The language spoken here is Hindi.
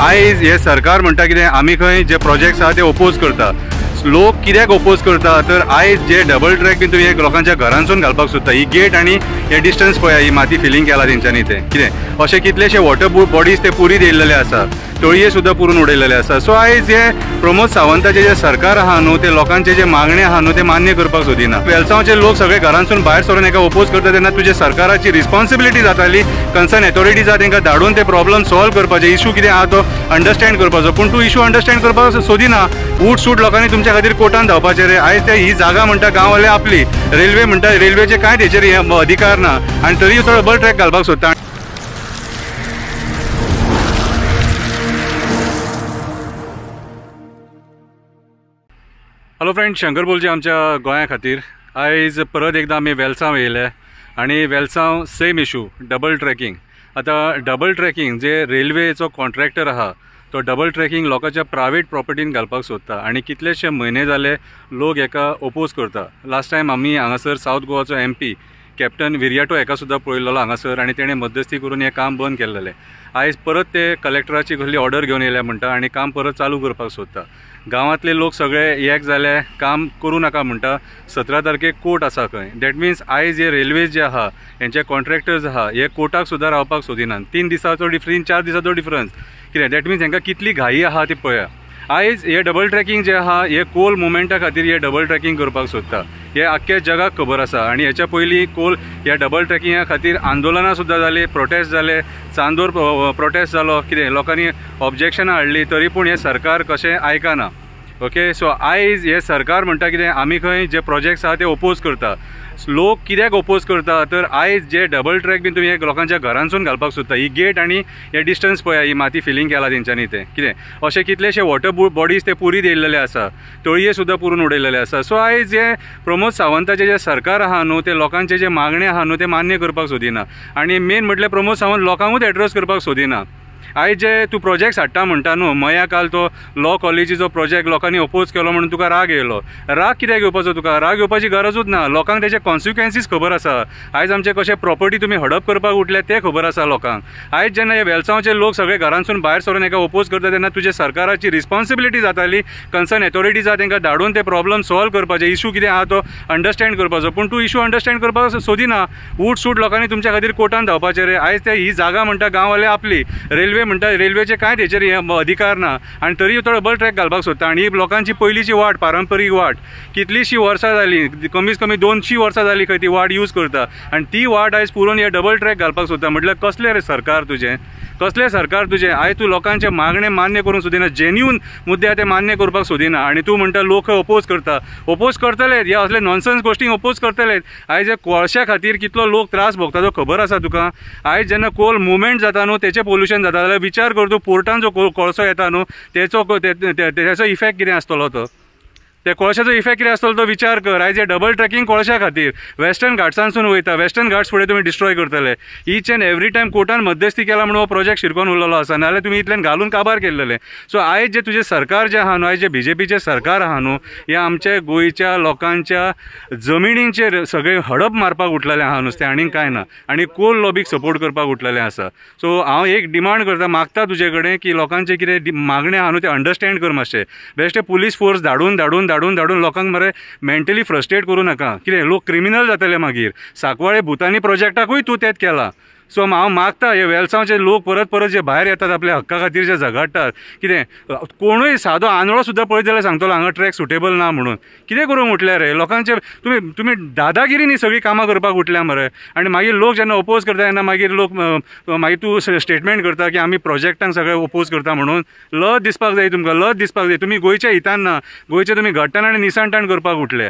आयज हे सरकार म्हणटा कितें आमी खंय जे प्रोजेक्ट्स आहा ते ओपोज करता। लोक कित्याक ओपोज करता तर आयज जे डबल ट्रॅक बी तुमी लोकांच्या घरांसून घालपाक सोदता, ही गेट आनी हे डिस्टन्स पळया, ही माती फिलिंग केला तेंच्यांनी ते कितें अशे कितलेशे वॉटर बॉडीज ते पुरीत येयल्लेले आसा, तळये सुद्दां पुरून उडयलेले आसा। सो आयज हे प्रमोद सावंताचे जे सरकार आहा न्हू ते लोकांचे जे मागणे आहा न्हू ते मान्य करपाक सोदिना। वेलसांवचे लोक सगळे घरांसून भायर सरून एका ओपोज करता तेन्ना तुजे सरकाराची रिस्पॉन्सिबिलिटी जाताली कन्सर्न एथॉरिटीज आहा तेंकां धाडून ते प्रॉब्लम सॉल्व करपाचे, इशू कितें आहा तो अंडरस्टँड करपाचो। पूण तूं इशू अंडरस्टँड करपाक सोदिना, उठ सूट लोकांनी तुमच्या खातीर कोर्टान धांवपाचें रे। आयज ही जागा म्हणटा गांववाले आपली, रेल्वे म्हणटा रेल्वेचे कांय तेचेर अधिकार ना आनी तरी तो डबल ट्रॅक घालपाक सोदता। हॅलो फ्रेंड्स, शंकर बोलचे आमच्या गोंया खातीर आयज परत एकदां आमी वेलसांव येयले आनी Velsao same issue double tracking. आतां डबल ट्रॅकिंग जे रेल्वेचो कॉन्ट्रॅक्टर आहा तो डबल ट्रॅकिंग लोकांच्या प्रायवेट प्रॉपर्टीन घालपाक सोदता आनी कितलेशे म्हयने जाले लोक हेका ओपोज करता। लास्ट टायम आमी हांगासर सावथ गोवाचो MP कॅप्टन विरयाटो हेका सुद्दां पळयल्लो हांगासर आनी तेणें मध्यस्थी करून हें काम बंद केल्लें। आयज परत ते कलेक्टराची कसली ऑर्डर घेवन येयल्या म्हणटा आनी काम परत चालू करपाक सोदता। गांवांतले लोक सगळे एक जाले, काम करूं नाका म्हणटा। 17 तारखेक कोर्ट आसा खंय, दॅट मिन्स आयज हे रेल्वेज जे आहा हेंचे कॉन्ट्रॅक्टर्स आहा हे कोर्टाक सुद्दां रावपाक सोदिनात। 3 दिसाचो डिफरन्स, 4 दिसाचो डिफरन्स कितें, दॅट मिन्स हांकां कितली घाई आहा ती पळया। आयज हे डबल ट्रॅकिंग जे आहा हे कोल मुवमेंटा खातीर हे डबल ट्रॅकिंग करपाक सोदता, हे आख्ख्या जगाक खबर आसा। आनी हेच्या पयलीं कोल ह्या डबल ट्रॅकिंगा खातीर आंदोलनां सुद्दां जाली, प्रोटेस्ट जाले, चांदोर प्रोटेस्ट जालो, कितें लोकांनी ऑब्जेक्शनां हाडली, तरी पूण हे सरकार कशें आयकना। ओके, सो आयज हे सरकार म्हणटा कितें आमी खंय जे प्रोजेक्ट्स आहा ते ओपोज करता। लोक कित्याक ओपोज करता तर आयज जे डबल ट्रॅक बी तुमी लोकांच्या घरांसून घालपाक सोदता, ही गेट आनी हे डिस्टन्स पळया, ही माती फिलिंग केला तेंच्यांनी ते कितें अशे कितलेशे वॉटर बॉडीज ते पुरीत येयल्लेले आसा, तळये सुद्दां पुरून उडयलेले आसा। सो आयज हे प्रमोद सावंताचे जे सरकार आहा न्हू ते लोकांचे जे मागणे आहा न्हू ते मान्य करपाक सोदिना आनी मेन म्हटल्यार प्रमोद सावंत लोकांकूच एड्रेस करपाक सोदिना। आयज जे तूं प्रोजेक्ट्स हाडटा म्हणटा न्हू, मया काल तो लॉ कॉलेजीचो प्रोजेक्ट लोकांनी ओपोज केलो म्हणून तुका राग येयलो। राग कित्याक येवपाचो तुका? राग येवपाची गरजूच ना, लोकांक तेचे कॉन्सिक्वेन्सीस खबर आसा। आयज आमचे कशे प्रॉपर्टी तुमी हडप करपाक उठले ते खबर आसा लोकांक। आयज जेन्ना हे वेलसांवचे लोक सगळे घरांसून भायर सरून एका ओपोज करता तेन्ना तुजे सरकाराची रिस्पॉन्सिबिलिटी जाताली कन्सर्न एथॉरिटीज आहा तेंकां धाडून ते प्रॉब्लम सॉल्व करपाचे, इशू कितें आहा तो अंडरस्टँड करपाचो। पूण तूं इशू अंडरस्टँड करपाक सोदिना, उठ सूट लोकांनी तुमच्या खातीर कोर्टान धांवपाचें रे। आयज ही जागा म्हणटा गांववाले आपली, रेल्वे म्हणटा रेल्वेचे कांय तेचेर अधिकार ना आनी तरी तो डबल ट्रॅक घालपाक सोदता। आनी ही लोकांची पयलींची वाट, पारंपरीक वाट, कितलीशी वर्सां जाली, कमीत कमी 200 वर्सां जाली खंय ती वाट यूज करता आनी ती वाट आयज पुरोवन हे डबल ट्रॅक घालपाक सोदता। म्हटल्यार कसलें रे सरकार तुजें, कसलें सरकार तुजें? आयज तूं लोकांचे मागणे मान्य करूंक सोदिना, जेन्यून मुद्दे ते मान्य करपाक सोदिना आनी तूं म्हणटा लोक ओपोज करता। ओपोज करतलेत, ह्या असले नॉनसेन्स गोश्टींक ओपोज करतलेत। आयज हे कोळश्या खातीर कितलो लोक त्रास भोगता तो खबर आसा तुका? आयज जेन्ना कोल मुवमेंट जाता न्हू तेचें पोल्युशन जाता जाल्यार विचार कर तूं, पोर्टान जो कोळसो येता न्हू तेचो इफेक्ट कितें आसतलो तो, त्या कोळशाचो इफेक्ट कितें आसतलो तो विचार कर। आयज हे डबल ट्रॅकिंग कोळशा खातीर वेस्टर्न घाट्सांसून वयता, वेस्टर्न घाट्स फुडें तुमी डिस्ट्रॉय करतले। ईच एंड एवरी टायम कोर्टान मध्यस्थी केला म्हणून हो प्रोजेक्ट शिरकोन उरलेलो आसा, नाजाल्यार तुमी इतल्यान घालून काबार केल्लेले। सो आयज जे तुजें सरकार जें आहा न्हू, आयज जे BJPचें सरकार आहा न्हू, हे आमच्या गोंयच्या लोकांच्या जमिनींचेर सगळे हडप मारपाक उठलेलें आहा नुस्तें, आनीक कांय ना। आनी कोल लॉबीक सपोर्ट करपाक उठलेलें आसा। सो हांव एक डिमांड करता, मागता तुजे कडेन की लोकांचे कितें मागणे आहा न्हू ते अंडरस्टँड कर मातशें। बेश्टे पुलीस फोर्स धाडून लोकांक मरे मेंटली फ्रस्ट्रेट करूं नाका, कितें लोक क्रिमिनल जातले मागीर। सांकवाळे भुतानी प्रोजेक्टाकूय तूं तेंच केला। सो हांव मागता हे वेलसांवचे लोक परत जे भायर येतात आपल्या हक्का खातीर जे झगडटात, कितें कोणूय सादो आंधळो सुद्दां पळयत जाल्यार सांगतलो हांगा ट्रॅक सुटेबल ना म्हणून। कितें करूंक उठल्या रे लोकांचे? तुमी दादागिरीनी सगळी कामां करपाक उठल्या मरे। आनी मागीर लोक जेन्ना ओपोज करता तेन्ना मागीर मागीर तूं स्टेटमेंट करता की आमी प्रोजेक्टांक सगळे ओपोज करता म्हणून। लज दिसपाक जाय तुमकां, लज दिसपाक जाय। तुमी गोंयच्या हितान ना, गोंयचे तुमी घट्टण आनी निसाणटाण करपाक उठले।